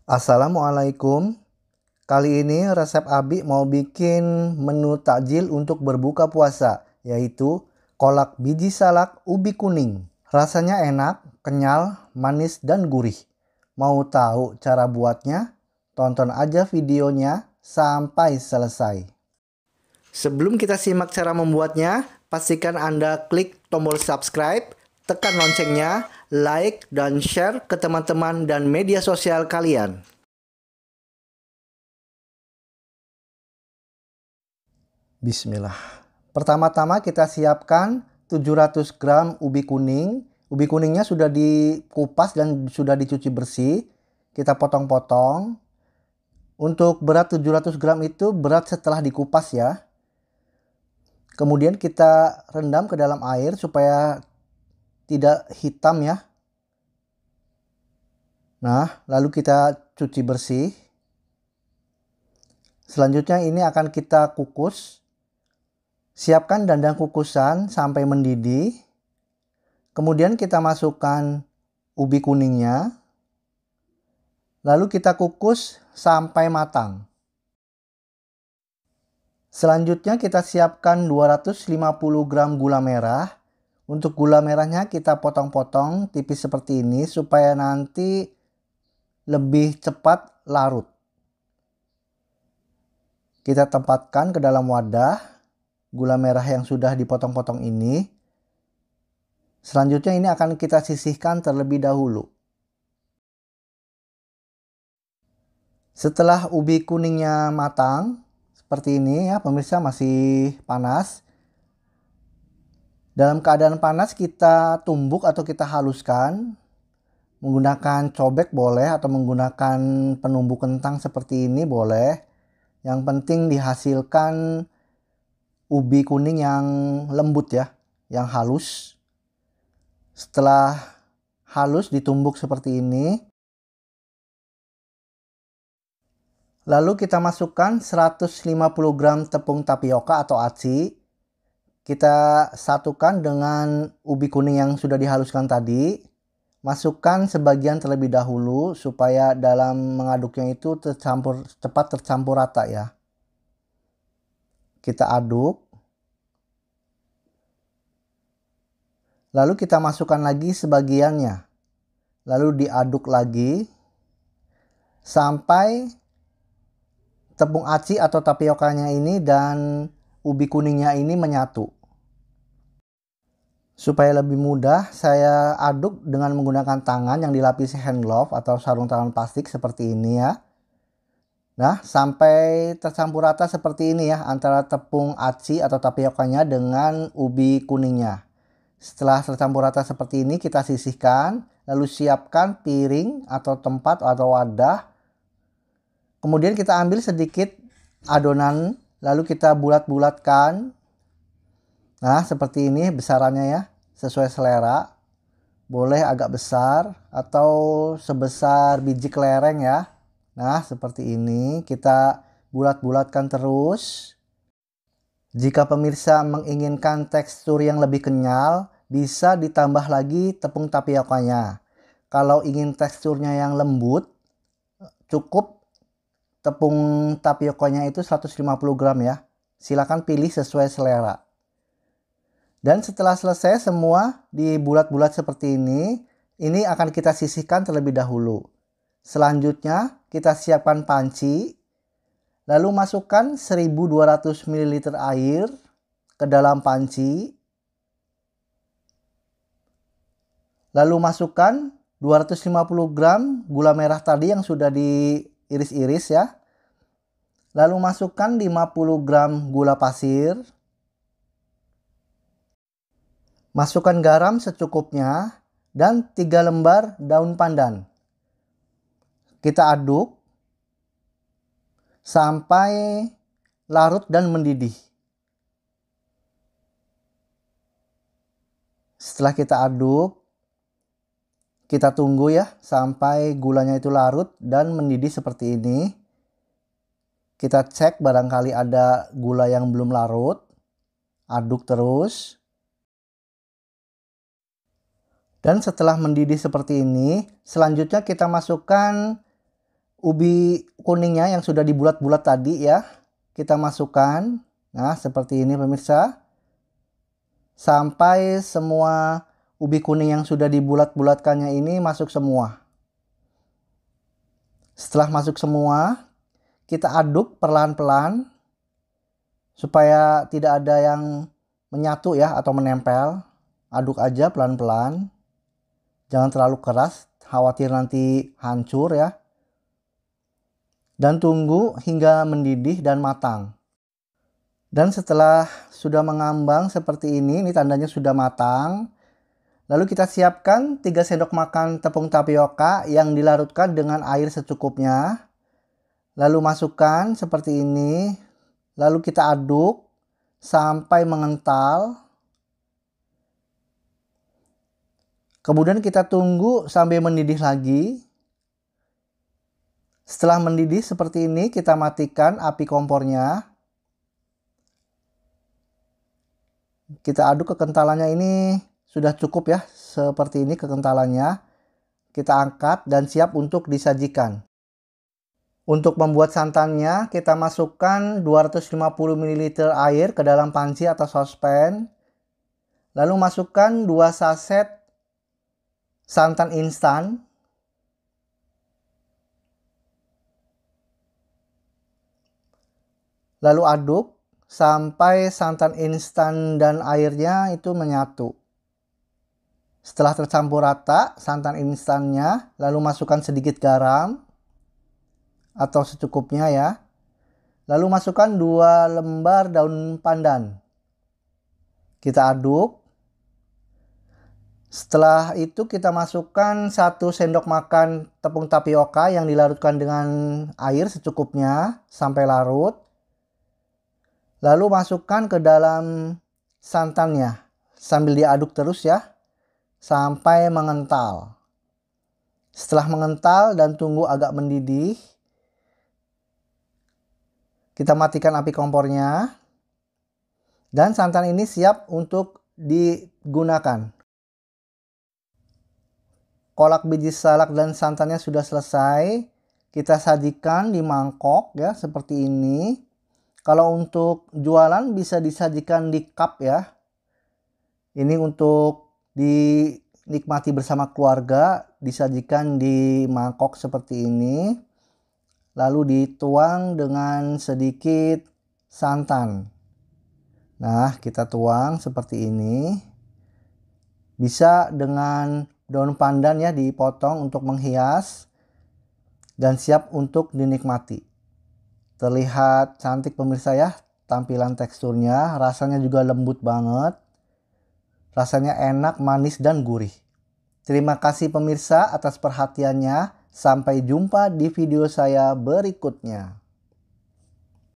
Assalamualaikum. Kali ini resep Abi mau bikin menu takjil untuk berbuka puasa, yaitu kolak biji salak ubi kuning. Rasanya enak, kenyal, manis, dan gurih. Mau tahu cara buatnya? Tonton aja videonya sampai selesai. Sebelum kita simak cara membuatnya, pastikan Anda klik tombol subscribe, tekan loncengnya, like, dan share ke teman-teman dan media sosial kalian. Bismillah. Pertama-tama kita siapkan 700 gram ubi kuning. Ubi kuningnya sudah dikupas dan sudah dicuci bersih. Kita potong-potong. Untuk berat 700 gram itu berat setelah dikupas ya. Kemudian kita rendam ke dalam air supaya tidak hitam ya. Nah, lalu kita cuci bersih. Selanjutnya ini akan kita kukus. Siapkan dandang kukusan sampai mendidih. Kemudian kita masukkan ubi kuningnya. Lalu kita kukus sampai matang. Selanjutnya kita siapkan 250 gram gula merah. Untuk gula merahnya kita potong-potong tipis seperti ini supaya nanti lebih cepat larut. Kita tempatkan ke dalam wadah gula merah yang sudah dipotong-potong ini. Selanjutnya ini akan kita sisihkan terlebih dahulu. Setelah ubi kuningnya matang, seperti ini ya pemirsa, masih panas. Dalam keadaan panas kita tumbuk atau kita haluskan. Menggunakan cobek boleh atau menggunakan penumbuk kentang seperti ini boleh. Yang penting dihasilkan ubi kuning yang lembut ya, yang halus. Setelah halus ditumbuk seperti ini. Lalu kita masukkan 150 gram tepung tapioka atau aci. Kita satukan dengan ubi kuning yang sudah dihaluskan tadi. Masukkan sebagian terlebih dahulu supaya dalam mengaduknya itu cepat tercampur rata ya. Kita aduk. Lalu kita masukkan lagi sebagiannya. Lalu diaduk lagi sampai tepung aci atau tapiokanya ini dan ubi kuningnya ini menyatu. Supaya lebih mudah, saya aduk dengan menggunakan tangan yang dilapisi hand glove atau sarung tangan plastik seperti ini ya. Nah, sampai tercampur rata seperti ini ya antara tepung aci atau tapiokanya dengan ubi kuningnya. Setelah tercampur rata seperti ini kita sisihkan, lalu siapkan piring atau tempat atau wadah. Kemudian kita ambil sedikit adonan, lalu kita bulat-bulatkan. Nah, seperti ini besarannya ya, sesuai selera. Boleh agak besar atau sebesar biji kelereng ya. Nah, seperti ini kita bulat-bulatkan terus. Jika pemirsa menginginkan tekstur yang lebih kenyal, bisa ditambah lagi tepung tapiokanya. Kalau ingin teksturnya yang lembut, cukup tepung tapiokanya itu 150 gram ya. Silakan pilih sesuai selera. Dan setelah selesai semua dibulat-bulat seperti ini akan kita sisihkan terlebih dahulu. Selanjutnya kita siapkan panci. Lalu masukkan 1200 ml air ke dalam panci. Lalu masukkan 250 gram gula merah tadi yang sudah diiris-iris ya. Lalu masukkan 50 gram gula pasir. Masukkan garam secukupnya dan 3 lembar daun pandan. Kita aduk sampai larut dan mendidih. Setelah kita aduk, kita tunggu ya sampai gulanya itu larut dan mendidih seperti ini. Kita cek barangkali ada gula yang belum larut. Aduk terus. Dan setelah mendidih seperti ini, selanjutnya kita masukkan ubi kuningnya yang sudah dibulat-bulat tadi ya, kita masukkan. Nah, seperti ini pemirsa. Sampai semua ubi kuning yang sudah dibulat-bulatkannya ini masuk semua. Setelah masuk semua, kita aduk perlahan-pelan supaya tidak ada yang menyatu ya atau menempel. Aduk aja pelan-pelan. Jangan terlalu keras, khawatir nanti hancur ya. Dan tunggu hingga mendidih dan matang. Dan setelah sudah mengambang seperti ini tandanya sudah matang. Lalu kita siapkan 3 sendok makan tepung tapioka yang dilarutkan dengan air secukupnya. Lalu masukkan seperti ini. Lalu kita aduk sampai mengental. Kemudian kita tunggu sampai mendidih lagi. Setelah mendidih seperti ini, kita matikan api kompornya. Kita aduk kekentalannya ini sudah cukup ya, seperti ini kekentalannya. Kita angkat dan siap untuk disajikan. Untuk membuat santannya, kita masukkan 250 ml air ke dalam panci atau sospen. Lalu masukkan 2 saset santan instan. Lalu aduk sampai santan instan dan airnya itu menyatu. Setelah tercampur rata santan instannya, lalu masukkan sedikit garam atau secukupnya ya. Lalu masukkan 2 lembar daun pandan. Kita aduk. Setelah itu kita masukkan 1 sendok makan tepung tapioka yang dilarutkan dengan air secukupnya sampai larut. Lalu masukkan ke dalam santannya sambil diaduk terus ya sampai mengental. Setelah mengental dan tunggu agak mendidih, kita matikan api kompornya dan santan ini siap untuk digunakan. Kolak biji salak dan santannya sudah selesai. Kita sajikan di mangkok ya seperti ini. Kalau untuk jualan bisa disajikan di cup ya. Ini untuk dinikmati bersama keluarga, disajikan di mangkok seperti ini. Lalu dituang dengan sedikit santan. Nah, kita tuang seperti ini. Bisa dengan daun pandan ya dipotong untuk menghias dan siap untuk dinikmati. Terlihat cantik pemirsa ya, tampilan teksturnya, rasanya juga lembut banget. Rasanya enak, manis, dan gurih. Terima kasih pemirsa atas perhatiannya. Sampai jumpa di video saya berikutnya.